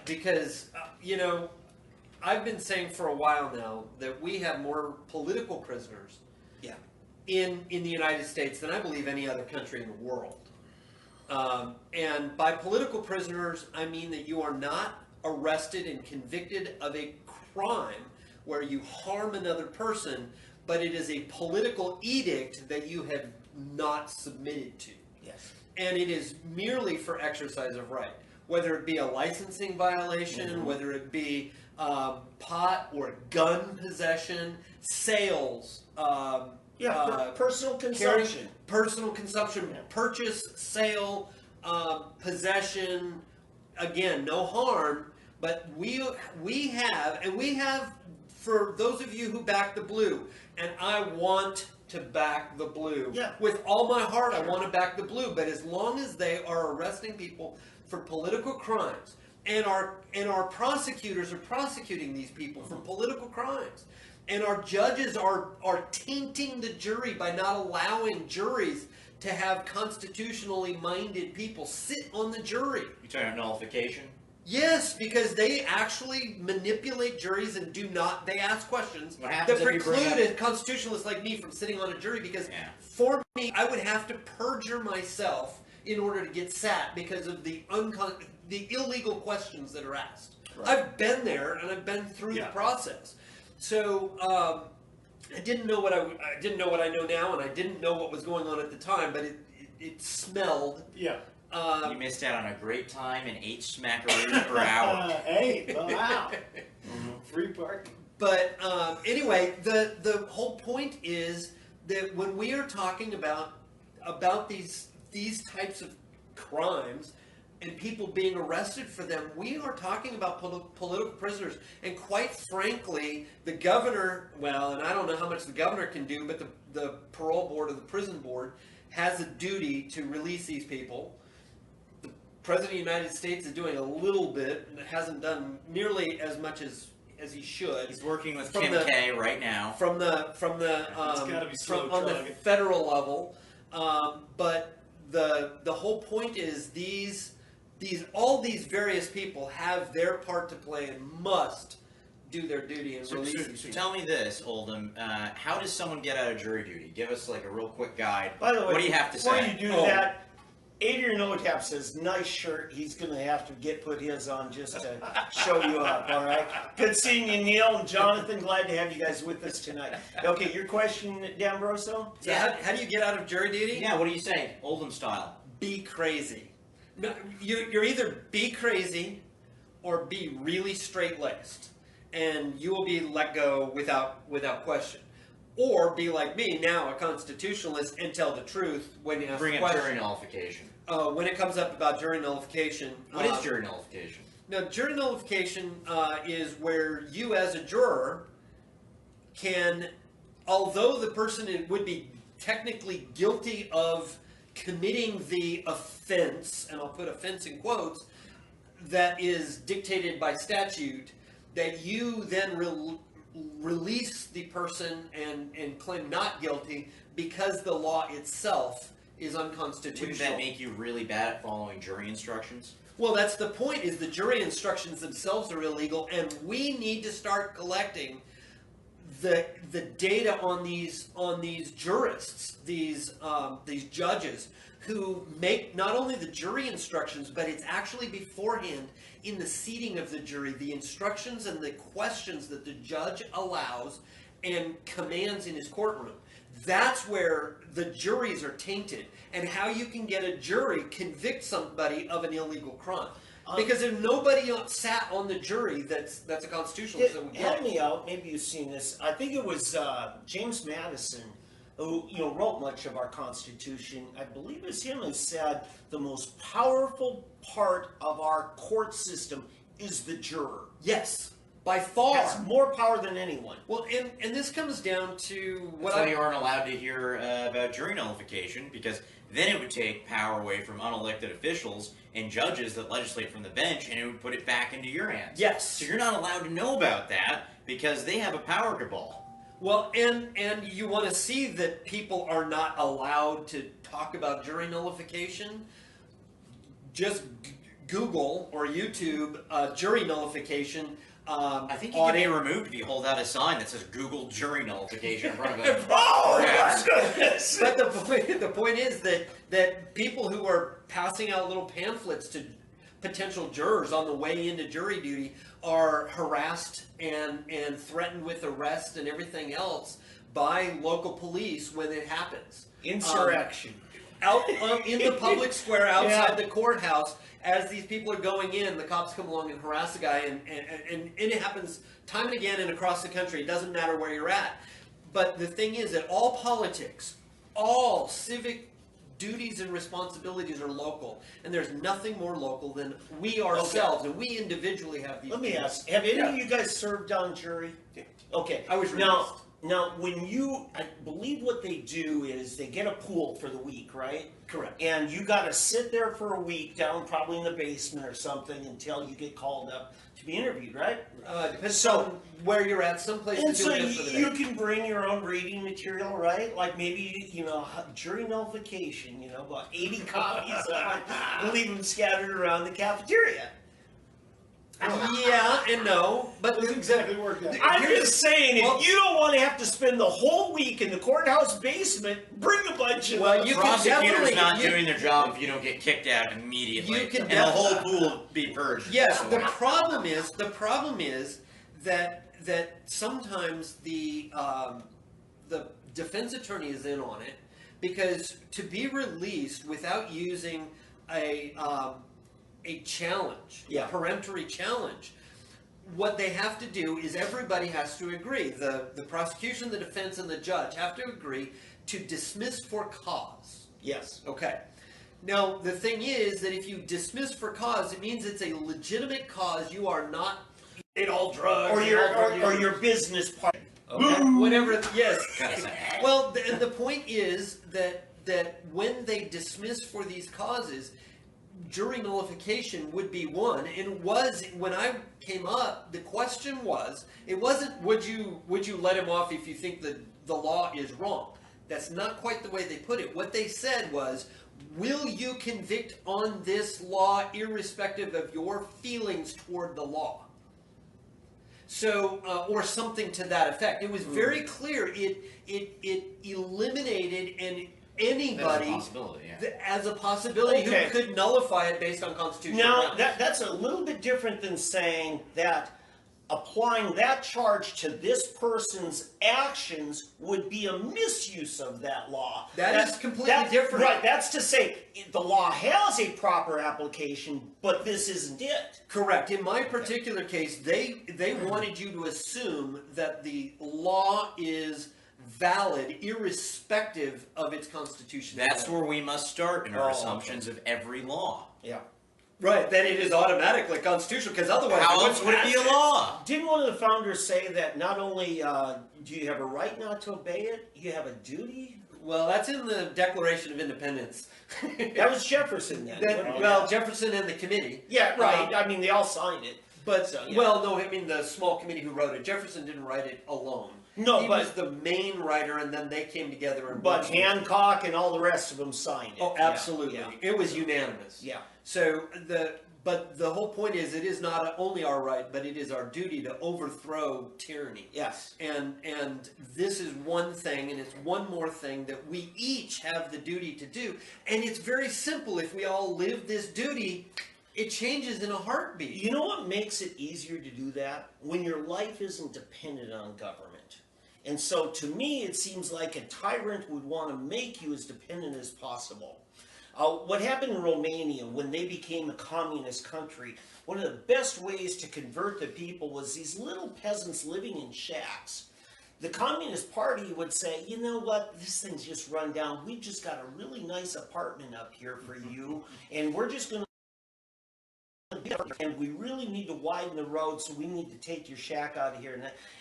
because, I've been saying for a while now that we have more political prisoners Yeah. in the United States than I believe any other country in the world. And by political prisoners, I mean that you are not arrested and convicted of a crime where you harm another person, but it is a political edict that you have not submitted to. Yes. And it is merely for exercise of right, whether it be a licensing violation, whether it be pot or gun possession, sales, personal consumption. Personal consumption, purchase, sale, possession. Again, no harm, but we have for those of you who back the blue, and I want to back the blue. Yeah. With all my heart, I want to back the blue, but as long as they are arresting people for political crimes, and our prosecutors are prosecuting these people for political crimes, and our judges are tainting the jury by not allowing juries to have constitutionally minded people sit on the jury. You talking about nullification? Yes, because they actually manipulate juries and they ask questions that preclude a constitutionalist like me from sitting on a jury, because for me, I would have to perjure myself in order to get sat because of the illegal questions that are asked. Right. I've been there and I've been through the process. So I didn't know what I know now, and I didn't know what was going on at the time, but it smelled. Yeah. You missed out on a great time and 8 smackaroos per hour. Hey, wow. Free parking. But anyway, the whole point is that when we are talking about these types of crimes and people being arrested for them, we are talking about political prisoners. And quite frankly, the governor, and I don't know how much the governor can do, but the parole board or the prison board has a duty to release these people. The President of the United States is doing a little bit, and hasn't done nearly as much as he should. He's working with Kim K right now. On the federal level. But the whole point is all these various people have their part to play and must do their duty and release. So tell me this, Oldham. How does someone get out of jury duty? Give us like a real quick guide. By the way, what do you have to say? Before you do that, Adrian Otap says, nice shirt. He's going to have to put his on just to show you up, all right? Good seeing you, Neil and Jonathan. Glad to have you guys with us tonight. Okay, your question, D'Ambroso? So how do you get out of jury duty? Yeah, what do you say? Oldham style. Be crazy. No, you're either be crazy or be really straight-laced, and you will be let go without question. Or be like me, now a constitutionalist, and tell the truth when you ask Bring the up question. jury nullification. When it comes up about jury nullification. What is jury nullification? Now, jury nullification is where you as a juror can, although the person would be technically guilty of committing the offense, and I'll put offense in quotes, that is dictated by statute, that you then release the person and claim not guilty because the law itself is unconstitutional. Wouldn't that make you really bad at following jury instructions? Well, that's the point, is the jury instructions themselves are illegal, and we need to start collecting the data on these jurists, these judges who make not only the jury instructions, but it's actually beforehand in the seating of the jury, the instructions and the questions that the judge allows and commands in his courtroom. That's where the juries are tainted, and how you can get a jury convict somebody of an illegal crime. Because if nobody sat on the jury that's a constitutionalist, help me out. Maybe you've seen this. I think it was James Madison who wrote much of our Constitution. I believe it was him who said the most powerful part of our court system is the juror. Yes, by far. Has more power than anyone. Well, and this comes down to That's why you aren't allowed to hear about jury nullification, because then it would take power away from unelected officials and judges that legislate from the bench, and it would put it back into your hands. Yes. So you're not allowed to know about that because they have a power cabal. Well, and you want to see that people are not allowed to talk about jury nullification? Just Google or YouTube jury nullification. I think you can be removed if you hold out a sign that says Google jury nullification in front of it. Oh, my goodness! But the point is that people who are passing out little pamphlets to potential jurors on the way into jury duty are harassed and threatened with arrest and everything else by local police when it happens. Insurrection. Out in the public square outside the courthouse, as these people are going in, the cops come along and harass the guy, and it happens time and again and across the country. It doesn't matter where you're at. But the thing is that all politics, all civic duties and responsibilities are local, and there's nothing more local than we ourselves, and we individually have these. Let me ask, have any of you guys served on jury? Okay. I was Now, when I believe what they do is they get a pool for the week, right? Correct. And you got to sit there for a week down probably in the basement or something until you get called up to be interviewed, right? Depends on where you're at. Some places And do so it for the you day. can bring your own reading material, right? Like maybe, jury nullification, about 80 copies of it, leave them scattered around the cafeteria. Yeah and no, but That's exactly where it goes. I'm just saying, Well- if you don't want to have to spend the whole week in the courthouse basement, bring a bunch of Well, you can Prosecutors definitely- not you- doing their job if you don't get kicked out immediately, You can and the whole pool be purged. Yes, So, the problem is that sometimes the defense attorney is in on it, because to be released without using a challenge, Yeah. a peremptory challenge, what they have to do is everybody has to agree. The prosecution, the defense, and the judge have to agree to dismiss for cause. Yes. Okay. Now, the thing is that if you dismiss for cause, it means it's a legitimate cause. You are not ate all drugs. Or and your all drug or use. your business partner. Okay. Whatever. Yes. Gotta say. Well, the point is that when they dismiss for these causes, jury nullification would be one. And was when I came up, the question was, it wasn't would you let him off if you think that the law is wrong. That's not quite the way they put it. What they said was, will you convict on this law irrespective of your feelings toward the law? So, or something to that effect. It was very clear. It eliminated anybody That's a possibility, yeah. as a possibility Okay. who could nullify it based on constitutional Now, grounds. that's a little bit different than saying that applying that charge to this person's actions would be a misuse of that law. That is completely different. Right, that's to say the law has a proper application, but this isn't it. Correct. In my particular case, they wanted you to assume that the law is valid irrespective of its constitutionality. That's where we must start in our Oh, assumptions of every law. Yeah. Right, that it is automatically constitutional, because otherwise How it else would it be a pass it. law? Didn't one of the founders say that not only do you have a right not to obey it, you have a duty? Well, that's in the Declaration of Independence. That was Jefferson then. Well, Jefferson and the committee. Yeah, right. I mean, they all signed it. But, So, yeah. well, no, I mean the small committee who wrote it. Jefferson didn't write it alone. No, he but- was the main writer, and then they came together and But wrote it. Hancock and all the rest of them signed it. Oh, absolutely. Yeah. It was unanimous. Yeah. So but the whole point is, it is not only our right, but it is our duty to overthrow tyranny. Yes. And this is one thing, and it's one more thing that we each have the duty to do. And it's very simple. If we all live this duty, it changes in a heartbeat. You know what makes it easier to do that? When your life isn't dependent on government. And so to me, it seems like a tyrant would want to make you as dependent as possible. What happened in Romania when they became a communist country, one of the best ways to convert the people was these little peasants living in shacks. The Communist Party would say, you know what, this thing's just run down. We've just got a really nice apartment up here for you, and we're just going to and we really need to widen the road, so we need to take your shack out of here.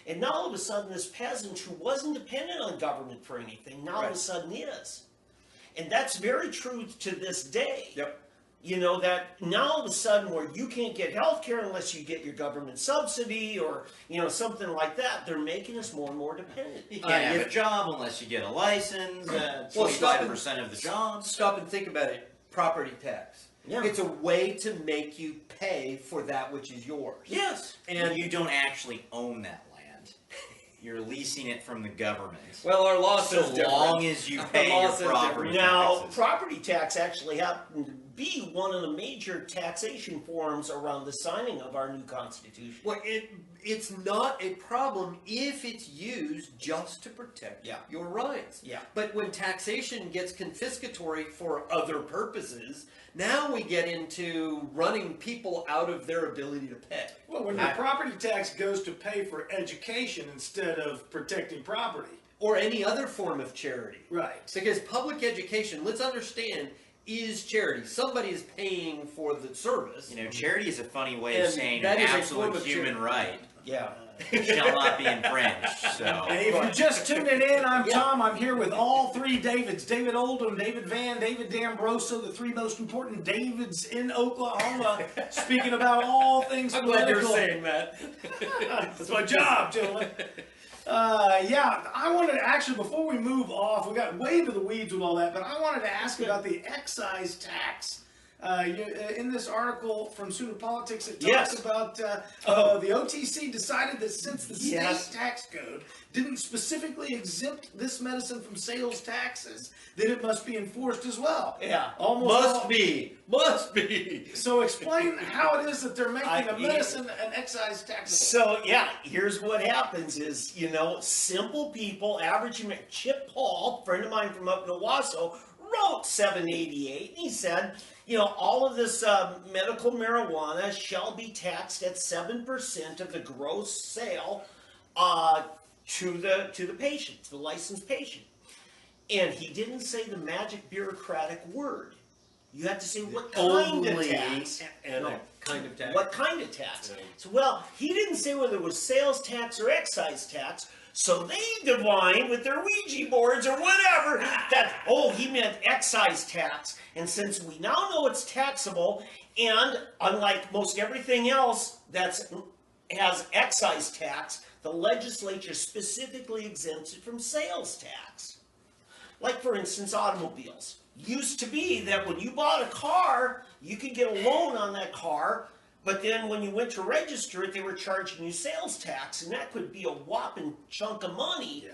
And now all of a sudden, this peasant who wasn't dependent on government for anything, now all of a sudden is. And that's very true to this day. Yep. You know, that now all of a sudden where you can't get health care unless you get your government subsidy or, something like that, they're making us more and more dependent. You can't have a job unless you get a license. Well, 25% of the jobs. Stop and think about it. Property tax. Yeah. It's a way to make you pay for that which is yours. Yes. And you don't actually own that land. You're leasing it from the government. Well, our law So says different. long as you Our pay law your says property different. Now, taxes. property tax actually happened to be one of the major taxation forms around the signing of our new Constitution. Well, it's not a problem if it's used just to protect Yeah. your rights. Yeah. But when taxation gets confiscatory for other purposes, now we get into running people out of their ability to pay. Well, when your property tax goes to pay for education instead of protecting property. Or any other form of charity. Right. Because public education, let's understand, is charity. Somebody is paying for the service. You know, charity is a funny way And of saying that an is a absolute form of human right Yeah. shall not be infringed. So And if you're just tuning in, I'm Yeah. Tom. I'm here with all three Davids. David Oldham, David Van, David D'Ambroso, the three most important Davids in Oklahoma, speaking about all things I'm glad political. you're saying that. That's my job, gentlemen. Yeah, I wanted to actually, before we move off, we got way into the weeds with all that, but I wanted to ask about the excise tax. In this article from Sooner Politics, it talks Yes. about the OTC decided that since the Yes. state tax code didn't specifically exempt this medicine from sales taxes, that it must be enforced as well. Yeah. Must be. So explain how it is that they're making a I- medicine an excise taxable. So yeah, here's what happens is, simple people, average Chip Paul, friend of mine from up in Owasso, wrote 788, and he said, all of this medical marijuana shall be taxed at 7% of the gross sale to the patient, to the licensed patient. And he didn't say the magic bureaucratic word. You have to say what kind of tax. And No. a kind of tax. What kind of tax? So, well, he didn't say whether it was sales tax or excise tax, so they divined with their Ouija boards or whatever that, he meant excise tax. And since we now know it's taxable, and unlike most everything else that has excise tax, the legislature specifically exempts it from sales tax. Like, for instance, automobiles. Used to be that when you bought a car, you could get a loan on that car, but then when you went to register it, they were charging you sales tax, and that could be a whopping chunk of money. Yeah.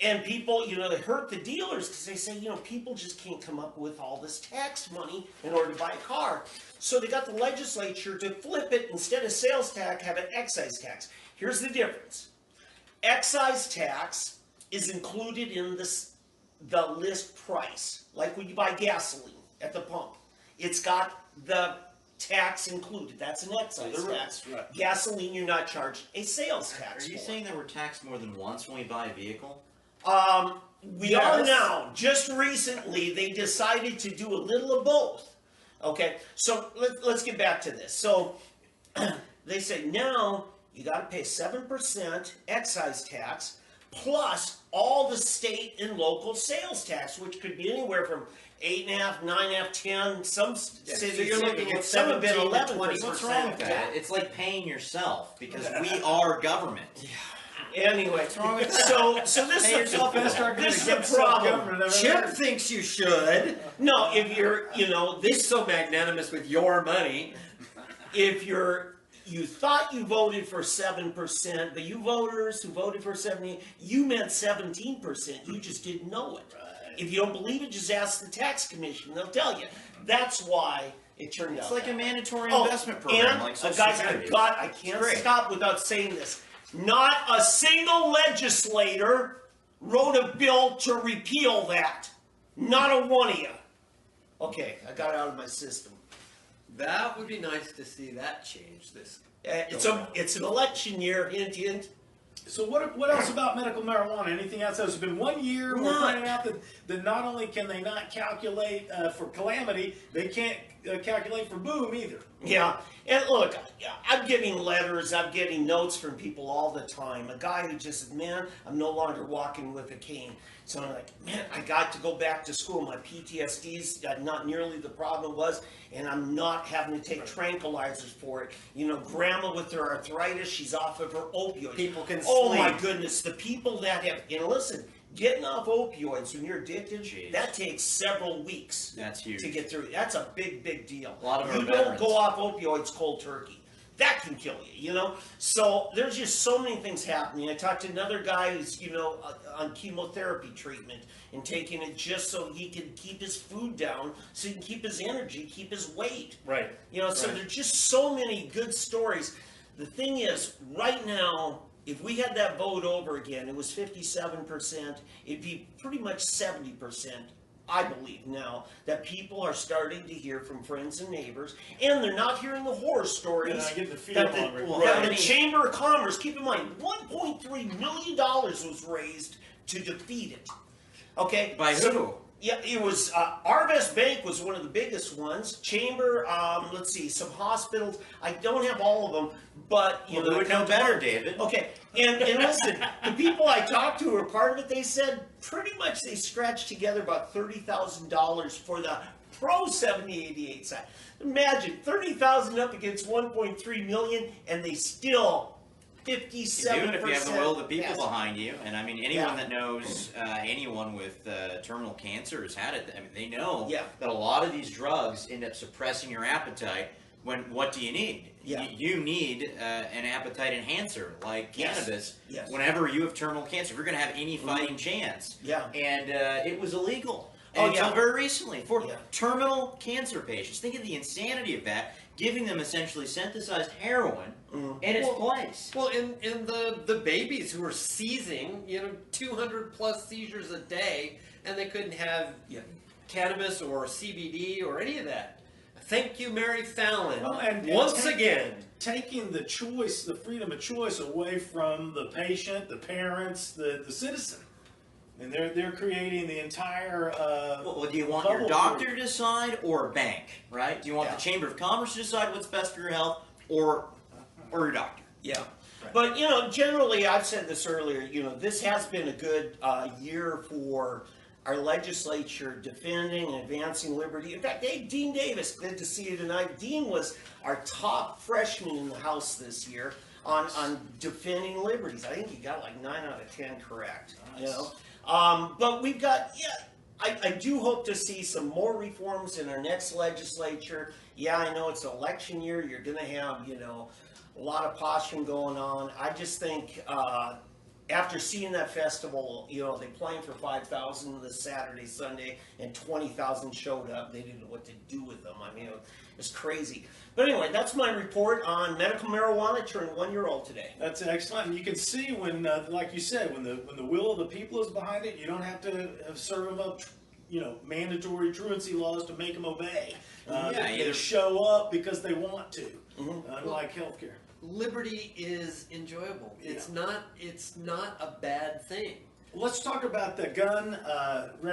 And people, they hurt the dealers because they say, people just can't come up with all this tax money in order to buy a car. So they got the legislature to flip it, instead of sales tax, have an excise tax. Here's the difference. Excise tax is included in the list price, like when you buy gasoline at the pump. It's got the tax included. That's an excise tax. Right. Gasoline, you're not charged a sales tax. are you for. saying that we're taxed more than once when we buy a vehicle? We are now. Just recently, they decided to do a little of both. Okay, so let's get back to this. So they say now you got to pay 7% excise tax plus all the state and local sales tax, which could be anywhere from 8.5%, 9.5%, 10%. Some cities, so you're looking at some have been 17 to 11%. 20%. What's wrong with that? It's like paying yourself because we are government. Anyway, wrong with so this Pay is yourself the, Best argument this is the against problem. self-government I've ever Chip heard. thinks you should. No, if you're, He's so magnanimous with your money. if you thought you voted for 7%, but you voters who voted for 70, you meant 17%. You just didn't know it. If you don't believe it, just ask the tax commission. They'll tell you. That's why it turned out. It's like that a way. mandatory investment program, and like Social guys, Security. I can't stop without saying this. Not a single legislator wrote a bill to repeal that. Not a one of you. Okay, I got it out of my system. That would be nice to see that change. It's an election year, hint, hint. So what else about medical marijuana? Anything else? It's been 1 year. We're None. finding out that not only can they not calculate for calamity, they can't calculate for boom either. Yeah, and look, I'm getting letters, I'm getting notes from people all the time. A guy who just said, man, I'm no longer walking with a cane. So I'm like, man, I got to go back to school. My PTSD's not nearly the problem it was, and I'm not having to take tranquilizers for it. Grandma with her arthritis, she's off of her opioids. People can Oh sleep. my goodness, the people that have, and listen, getting off opioids when you're addicted, Jeez. that takes several weeks. That's huge. To get through. That's a big deal. A lot of our you don't veterans. go off opioids cold turkey. That can kill you, you know? So there's just so many things happening. I talked to another guy who's, you know, on chemotherapy treatment and taking it just so he can keep his food down, so he can keep his energy, keep his weight. Right. You know, so there's just so many good stories. The thing is, right now, if we had that vote over again, it was 57%, it'd be pretty much 70%. I believe now that people are starting to hear from friends and neighbors, and they're not hearing the horror stories. They're not getting the fear that mongering. that the Chamber of Commerce, keep in mind, $1.3 million was raised to defeat it. Okay? By who? Yeah, it was Arvest Bank was one of the biggest ones. Chamber, let's see, some hospitals. I don't have all of them, but you Well, know, you would know better, David. Okay, and listen, the people I talked to who were part of it, they said pretty much they scratched together about $30,000 for the pro 7088 side. Imagine $30,000 up against 1.3 million, and they still 57%. Even if you have the will of the people yes. behind you, and I mean anyone that knows anyone with terminal cancer has had it. I mean they know that a lot of these drugs end up suppressing your appetite. When what do you need? Yeah. You need an appetite enhancer like cannabis. Yes. Whenever you have terminal cancer, if you're going to have any fighting chance. Yeah. And it was illegal Oh, until yeah. very recently for Yeah. terminal cancer patients. Think of the insanity of that. Giving them essentially synthesized heroin in its place. Well, and the babies who are seizing, 200 plus seizures a day, and they couldn't have cannabis or CBD or any of that. Thank you, Mary Fallon. Well, and once again, taking the choice, the freedom of choice away from the patient, the parents, the citizen. And they're creating the entire Well, do you want your bubble doctor theory. to decide or a bank, right? Do you want the Chamber of Commerce to decide what's best for your health or your doctor? Yeah. But, generally, I've said this earlier, this has been a good year for our legislature defending and advancing liberty. In fact, hey, Dean Davis, good to see you tonight. Dean was our top freshman in the House this year on defending liberties. I think he got like 9 out of 10 correct, But we've got, I do hope to see some more reforms in our next legislature. Yeah, I know it's election year. You're going to have, a lot of posturing going on. I just think after seeing that festival, they planned for 5,000 this Saturday, Sunday, and 20,000 showed up. They didn't know what to do with them. I mean, it's crazy. But anyway, that's my report on medical marijuana. Turned 1 year old today. That's excellent. And you can see when, like you said, when the will of the people is behind it, you don't have to serve them up, mandatory truancy laws to make them obey. They show up because they want to, unlike healthcare. liberty is enjoyable. It's not a bad thing. Let's talk about the gun